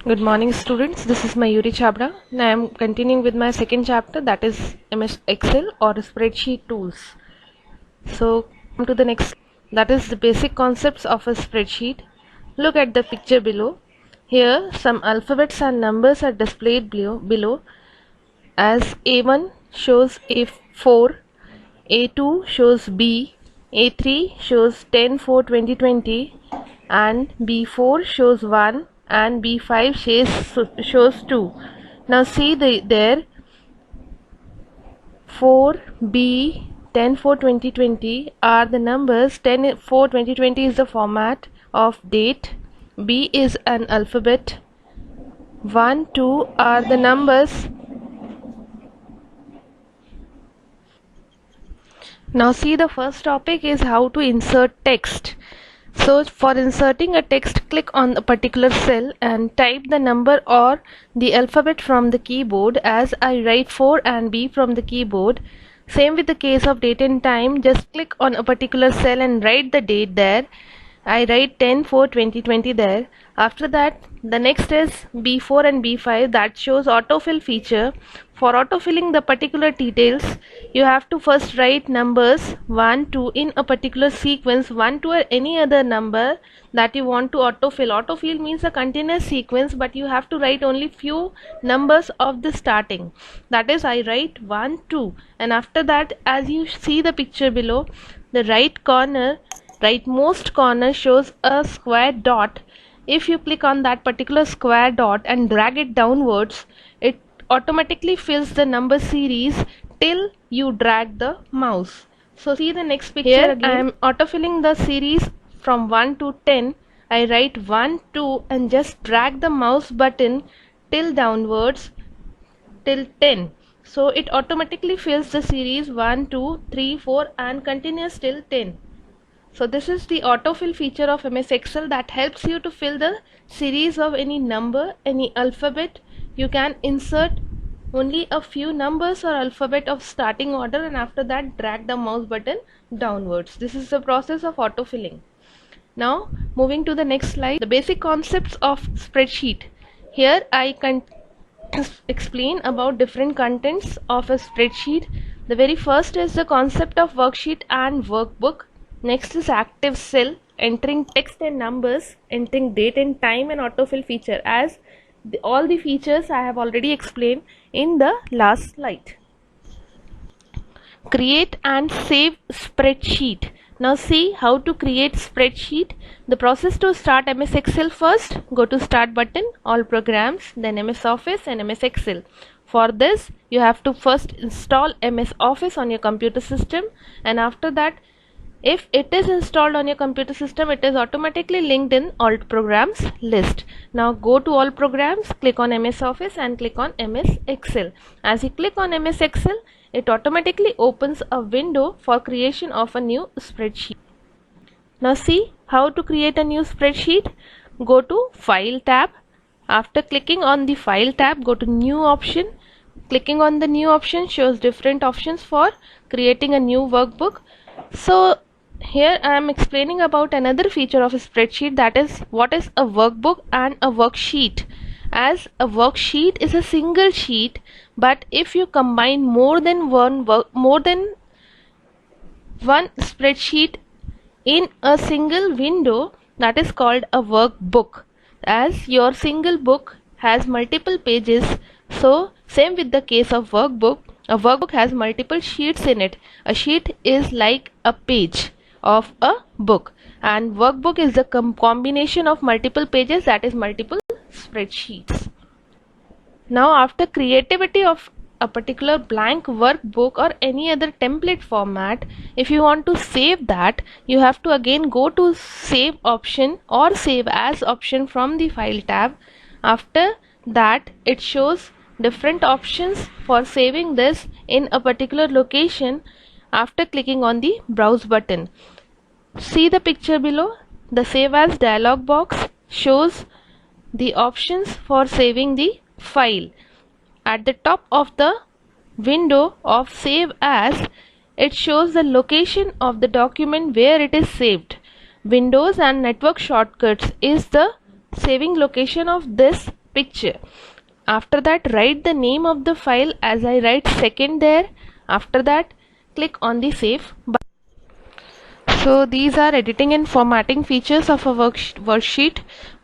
Good morning, students. This is Mayuri Chabra. Now I am continuing with my second chapter, that is MS Excel or spreadsheet tools. So come to the next, that is the basic concepts of a spreadsheet. Look at the picture below. Here some alphabets and numbers are displayed below as A1 shows A4, A2 shows B, A3 shows 10/4/2020 and B4 shows 1 and B5 shows 2. Now see there 4B 10/4/2020 are the numbers. 10/4/2020 is the format of date. B is an alphabet. 1, 2 are the numbers. Now see, the first topic is how to insert text. So for inserting a text, click on a particular cell and type the number or the alphabet from the keyboard, as I write 4 and B from the keyboard. Same with the case of date and time, just click on a particular cell and write the date there. I write 10/4/2020 there. After that, the next is B4 and B5, that shows autofill feature. For autofilling the particular details, you have to first write numbers 1, 2 in a particular sequence, 1, 2 or any other number that you want to autofill. Autofill means a continuous sequence, but you have to write only few numbers of the starting. That is, I write 1, 2, and after that, as you see the picture below, the rightmost corner shows a square dot. If you click on that particular square dot and drag it downwards, it automatically fills the number series till you drag the mouse. So see the next picture. Here again, I am autofilling the series from 1 to 10. I write 1, 2 and just drag the mouse button till downwards till 10. So it automatically fills the series 1, 2, 3, 4 and continues till 10. So this is the autofill feature of MS Excel that helps you to fill the series of any number, any alphabet. You can insert only a few numbers or alphabet of starting order, and after that drag the mouse button downwards. This is the process of autofilling. Now moving to the next slide, the basic concepts of spreadsheet. Here I can explain about different contents of a spreadsheet. The very first is the concept of worksheet and workbook. Next is active cell, entering text and numbers, entering date and time, and autofill feature, as all the features I have already explained in the last slide. Create and save spreadsheet. Now see how to create spreadsheet. The process to start MS Excel: first go to start button, all programs, then MS Office and MS Excel. For this you have to first install MS Office on your computer system, and after that, if it is installed on your computer system, it is automatically linked in all programs list. Now go to all programs, click on MS Office and click on MS Excel. As you click on MS Excel, it automatically opens a window for creation of a new spreadsheet. Now see how to create a new spreadsheet. Go to File tab. After clicking on the File tab, go to New option. Clicking on the New option shows different options for creating a new workbook. So here I am explaining about another feature of a spreadsheet, that is what is a workbook and a worksheet. As a worksheet is a single sheet, but if you combine more than one spreadsheet in a single window, that is called a workbook. As your single book has multiple pages, so same with the case of workbook. A workbook has multiple sheets in it. A sheet is like a page of a book, and workbook is the combination of multiple pages, that is multiple spreadsheets. Now after creativity of a particular blank workbook or any other template format, if you want to save that, you have to again go to save option or save as option from the File tab. After that, it shows different options for saving this in a particular location after clicking on the browse button. See the picture below. The Save As dialog box shows the options for saving the file. At the top of the window of Save As, it shows the location of the document where it is saved. Windows and network shortcuts is the saving location of this picture. After that, write the name of the file as I write second there. After that, click on the save button. So these are editing and formatting features of a worksheet: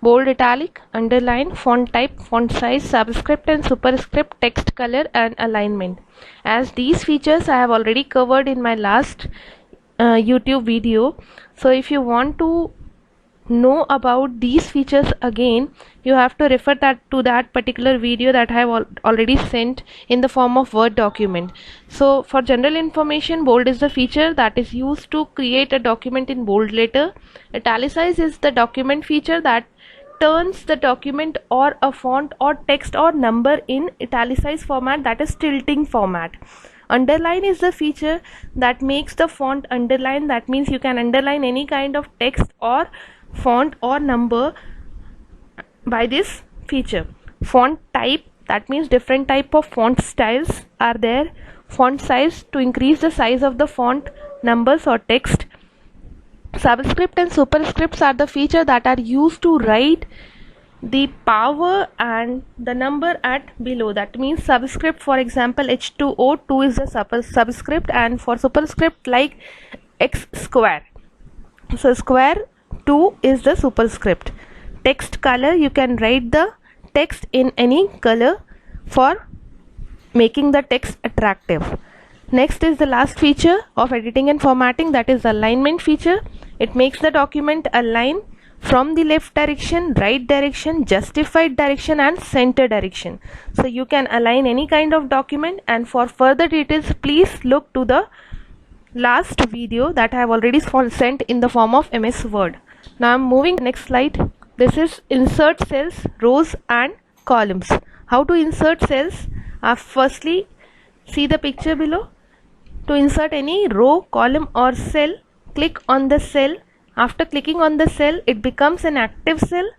bold, italic, underline, font type, font size, subscript and superscript, text color and alignment. As these features I have already covered in my last YouTube video. So if you want to know about these features again, you have to refer to that particular video that I have already sent in the form of Word document. So for general information, bold is the feature that is used to create a document in bold letter. Italicize is the document feature that turns the document or a font or text or number in italicized format, that is tilting format. Underline is the feature that makes the font underline, that means you can underline any kind of text or font or number by this feature. Font type, that means different type of font styles are there. Font size, to increase the size of the font, numbers or text. Subscript and superscripts are the feature that are used to write the power and the number at below. That means subscript, for example H2O, 2 is the subscript, and for superscript like x square, so square 2 is the superscript. Text color, you can write the text in any color for making the text attractive. Next is the last feature of editing and formatting, that is alignment feature. It makes the document align from the left direction, right direction, justified direction and center direction. So you can align any kind of document, and for further details please look to the last video that I have already sent in the form of MS Word. Now I'm moving to the next slide. This is insert cells, rows and columns. How to insert cells? Firstly, see the picture below. To insert any row, column or cell, click on the cell. After clicking on the cell, it becomes an active cell,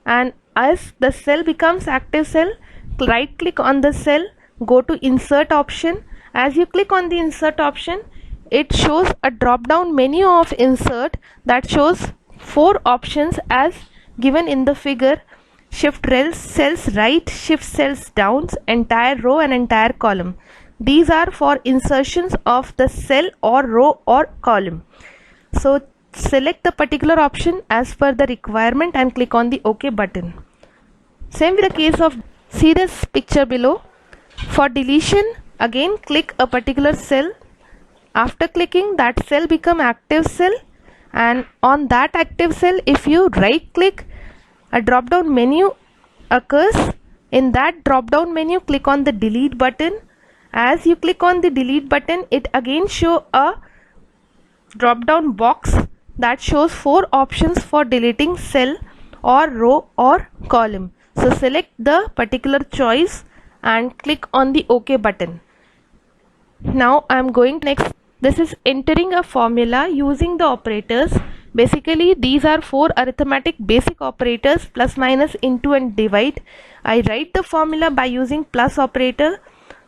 and as the cell becomes active cell, right click on the cell, go to insert option. As you click on the insert option, it shows a drop down menu of insert that shows 4 options as given in the figure: shift cells right, shift cells down, entire row and entire column. These are for insertions of the cell or row or column. So select the particular option as per the requirement and click on the OK button. Same with the case of, see this picture below. For deletion, again click a particular cell. After clicking, that cell become active cell, and on that active cell if you right click, a drop down menu occurs. In that drop down menu, click on the delete button. As you click on the delete button, it again show a drop down box that shows 4 options for deleting cell or row or column. So select the particular choice and click on the OK button. Now I am going next. This is entering a formula using the operators. Basically these are 4 arithmetic basic operators: plus, minus, into and divide. I write the formula by using plus operator.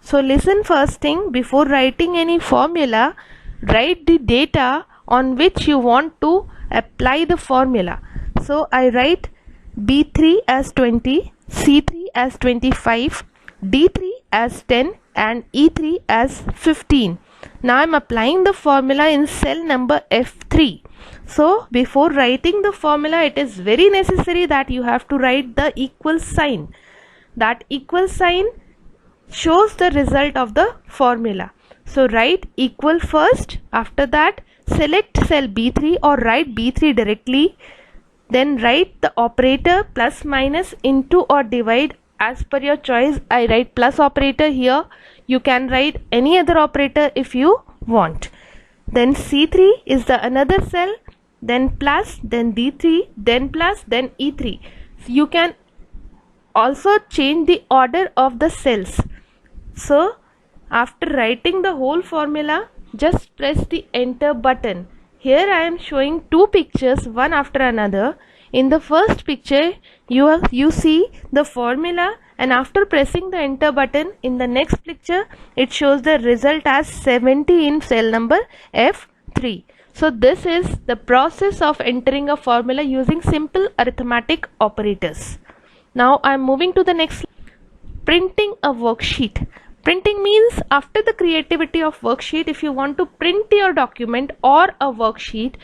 So listen, first thing, before writing any formula, write the data on which you want to apply the formula. So I write B3 as 20, C3 as 25, D3 as 10 and E3 as 15. Now I am applying the formula in cell number F3. So before writing the formula, it is very necessary that you have to write the equal sign. That equal sign shows the result of the formula. So write equal first. After that, select cell B3 or write B3 directly. Then write the operator plus, minus, into or divide as per your choice. I write plus operator here. You can write any other operator if you want. Then C3 is the another cell, then plus, then D3, then plus, then E3. You can also change the order of the cells. So after writing the whole formula, just press the enter button. Here I am showing 2 pictures, one after another. In the first picture you see the formula, and after pressing the enter button, in the next picture it shows the result as 70 in cell number F3. So this is the process of entering a formula using simple arithmetic operators. Now I'm moving to the next. Printing a worksheet. Printing means after the creativity of worksheet, if you want to print your document or a worksheet,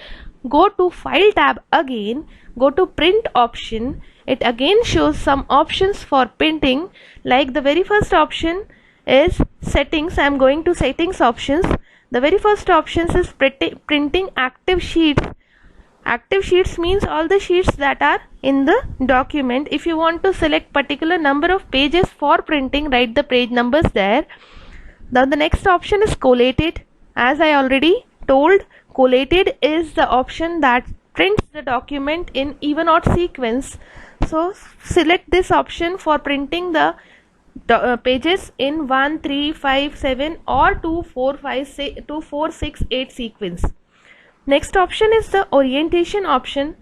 go to File tab again, go to Print option. It again shows some options for printing, like the very first option is settings. I'm going to settings options. The very first option is printing active sheets. Active sheets means all the sheets that are in the document. If you want to select particular number of pages for printing, write the page numbers there. Now the next option is collated. As I already told, collated is the option that prints the document in even odd sequence. So select this option for printing the pages in 1, 3, 5, 7 or 2, 4, 5, 6, 2, 4, 6, 8 sequence. Next option is the orientation option.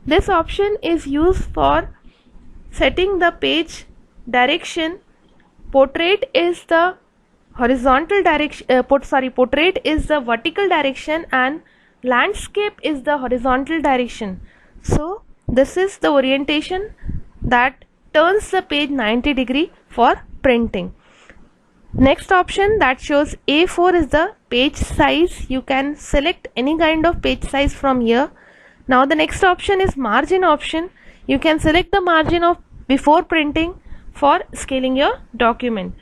This option is used for setting the page direction. Portrait is the horizontal direction, portrait is the vertical direction and landscape is the horizontal direction. So this is the orientation that turns the page 90 degree for printing. Next option that shows A4 is the page size. You can select any kind of page size from here. Now the next option is margin option. You can select the margin of before printing for scaling your document.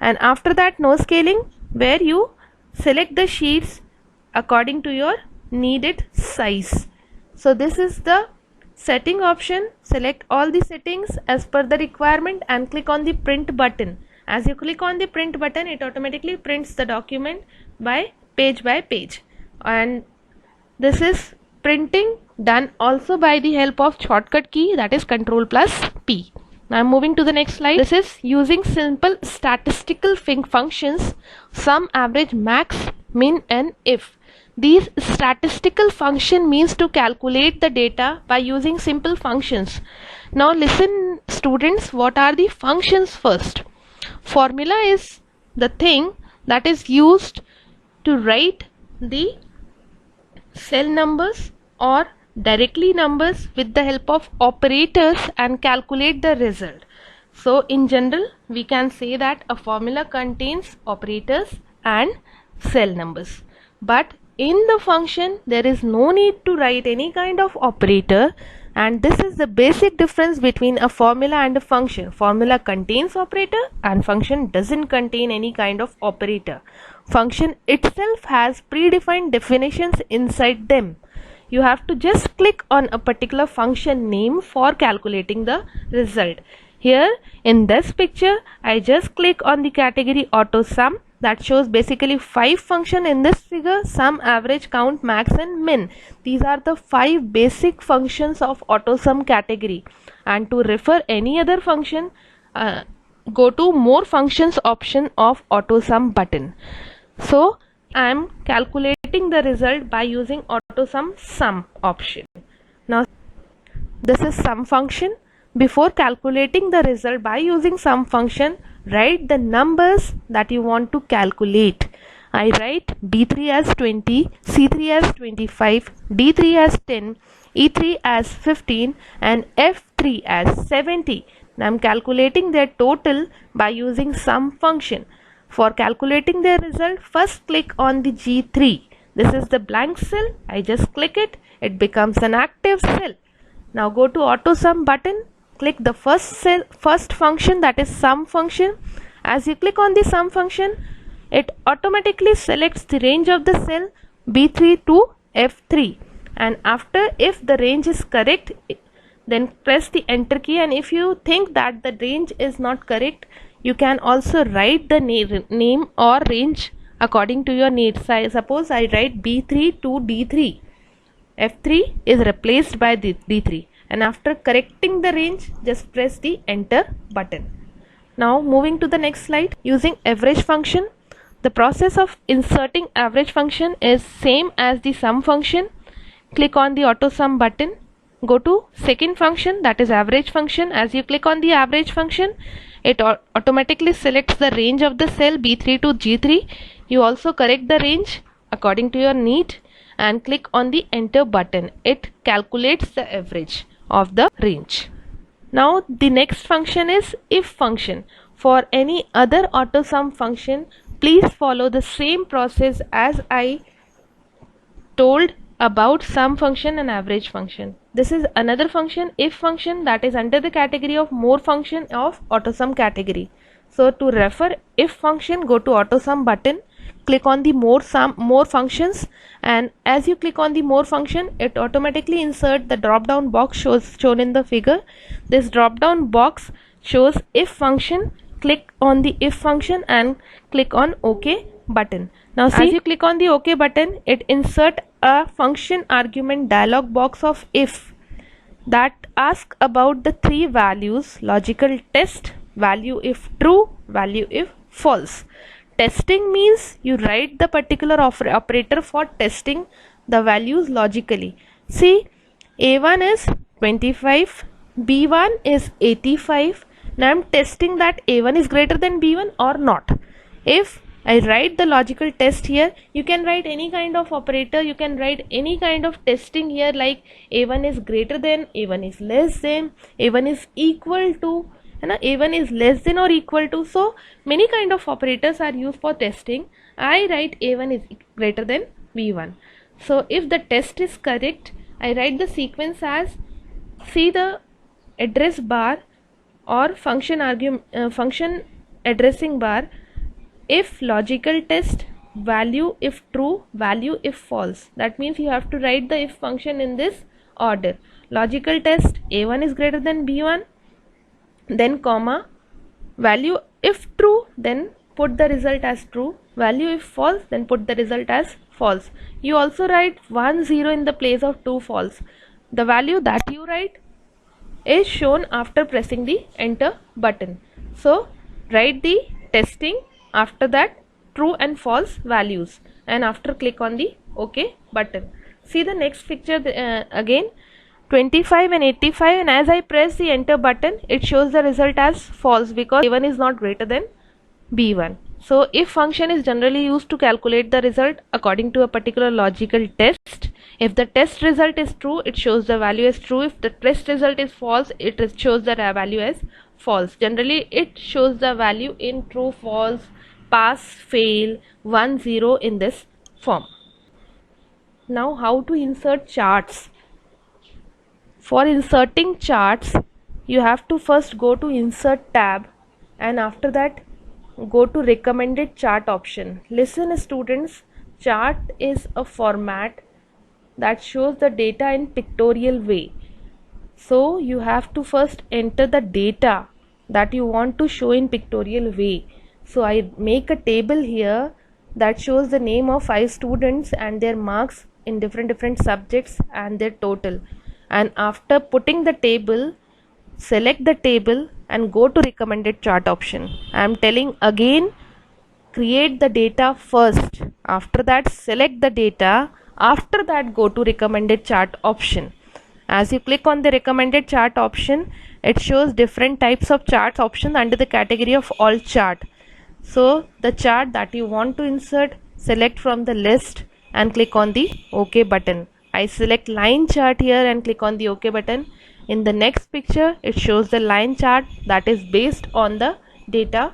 And after that, no scaling, where you select the sheets according to your needed size. So this is the setting option. Select all the settings as per the requirement and click on the print button. As you click on the print button, it automatically prints the document by page, and this is printing done also by the help of shortcut key, that is Ctrl+P. Now I'm moving to the next slide. This is using simple statistical functions: sum, average, max, min and if. These statistical function means to calculate the data by using simple functions. Now listen students, what are the functions first? Formula is the thing that is used to write the cell numbers or directly numbers with the help of operators and calculate the result. So in general we can say that a formula contains operators and cell numbers, but in the function there is no need to write any kind of operator, and this is the basic difference between a formula and a function. Formula contains operator and function doesn't contain any kind of operator. Function itself has predefined definitions inside them. You have to just click on a particular function name for calculating the result. Here in this picture I just click on the category auto sum that shows basically 5 functions in this figure: sum, average, count, max and min. These are the 5 basic functions of auto sum category, and to refer any other function go to more functions option of auto sum button. So I am calculating the result by using auto sum option. Now this is sum function. Before calculating the result by using sum function, write the numbers that you want to calculate. I write B3 as 20, C3 as 25, D3 as 10, E3 as 15 and F3 as 70. Now I am calculating their total by using sum function. For calculating the result, first click on the G3. This is the blank cell. I just click it. It becomes an active cell. Now go to auto sum button. Click the first function, that is sum function. As you click on the sum function, it automatically selects the range of the cell B3 to F3, and after, if the range is correct, then press the enter key, and if you think that the range is not correct, you can also write the name or range according to your needs. Suppose I write B3 to D3. F3 is replaced by D3, and after correcting the range, just press the enter button. Now moving to the next slide, using average function. The process of inserting average function is same as the sum function. Click on the auto sum button. Go to second function, that is average function. As you click on the average function, it automatically selects the range of the cell B3 to G3. You also correct the range according to your need and click on the enter button. It calculates the average of the range. Now the next function is if function. For any other AutoSum function, please follow the same process as I told about sum function and average function. This is another function, if function, that is under the category of more function of AutoSum category. So to refer if function, go to AutoSum button, click on the more functions, and as you click on the more function, it automatically insert the drop down box shown in the figure. This drop down box shows if function. Click on the if function and click on OK button. Now see, as you click on the OK button, it insert a function argument dialog box of if that asks about the three values: logical test, value if true, value if false. Testing means you write the particular operator for testing the values logically. See, A1 is 25, B1 is 85. Now I am testing that A1 is greater than B1 or not. If I write the logical test here, you can write any kind of operator, you can write any kind of testing here, like A1 is greater than, A1 is less than, A1 is equal to, and A1 is less than or equal to. So many kind of operators are used for testing. I write A1 is greater than B1. So if the test is correct, I write the sequence as, see the address bar or function addressing bar, if logical test, value if true, value if false. That means you have to write the if function in this order. Logical test, A1 is greater than B1, then comma, value if true, then put the result as true, value if false, then put the result as false. You also write 1 0 in the place of 2 false. The value that you write is shown after pressing the enter button. So write the testing, after that true and false values, and after click on the OK button. See the next picture again, 25 and 85, and as I press the enter button, it shows the result as false because A1 is not greater than B1. So if function is generally used to calculate the result according to a particular logical test. If the test result is true, it shows the value as true. If the test result is false, it shows the value as false. Generally it shows the value in true, false, pass, fail, 1 0 in this form. Now how to insert charts. For inserting charts, you have to first go to insert tab, and after that go to recommended chart option. Listen students, chart is a format that shows the data in pictorial way. So you have to first enter the data that you want to show in pictorial way. So I make a table here that shows the name of 5 students and their marks in different subjects and their total. And after putting the table, select the table and go to recommended chart option. I am telling again, create the data first, after that select the data, after that go to recommended chart option. As you click on the recommended chart option, it shows different types of charts option under the category of all chart. So the chart that you want to insert, select from the list and click on the OK button. I select line chart here and click on the OK button. In the next picture, it shows the line chart that is based on the data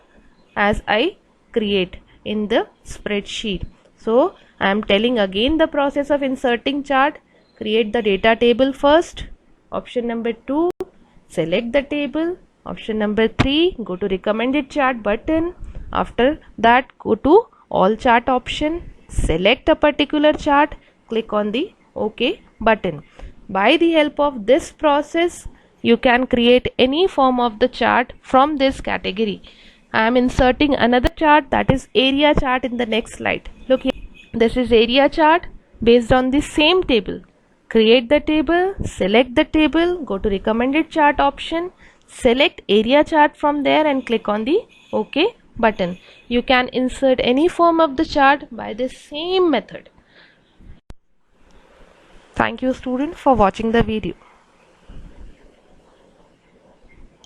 as I create in the spreadsheet. So I am telling again the process of inserting chart. Create the data table first. Option number 2, select the table. Option number 3, go to recommended chart button. After that, go to all chart option. Select a particular chart. Click on the OK button. By the help of this process, you can create any form of the chart from this category. I am inserting another chart, that is area chart, in the next slide. Look here. This is area chart based on the same table. Create the table, select the table, go to recommended chart option, select area chart from there and click on the OK button. You can insert any form of the chart by the same method. Thank you student for watching the video.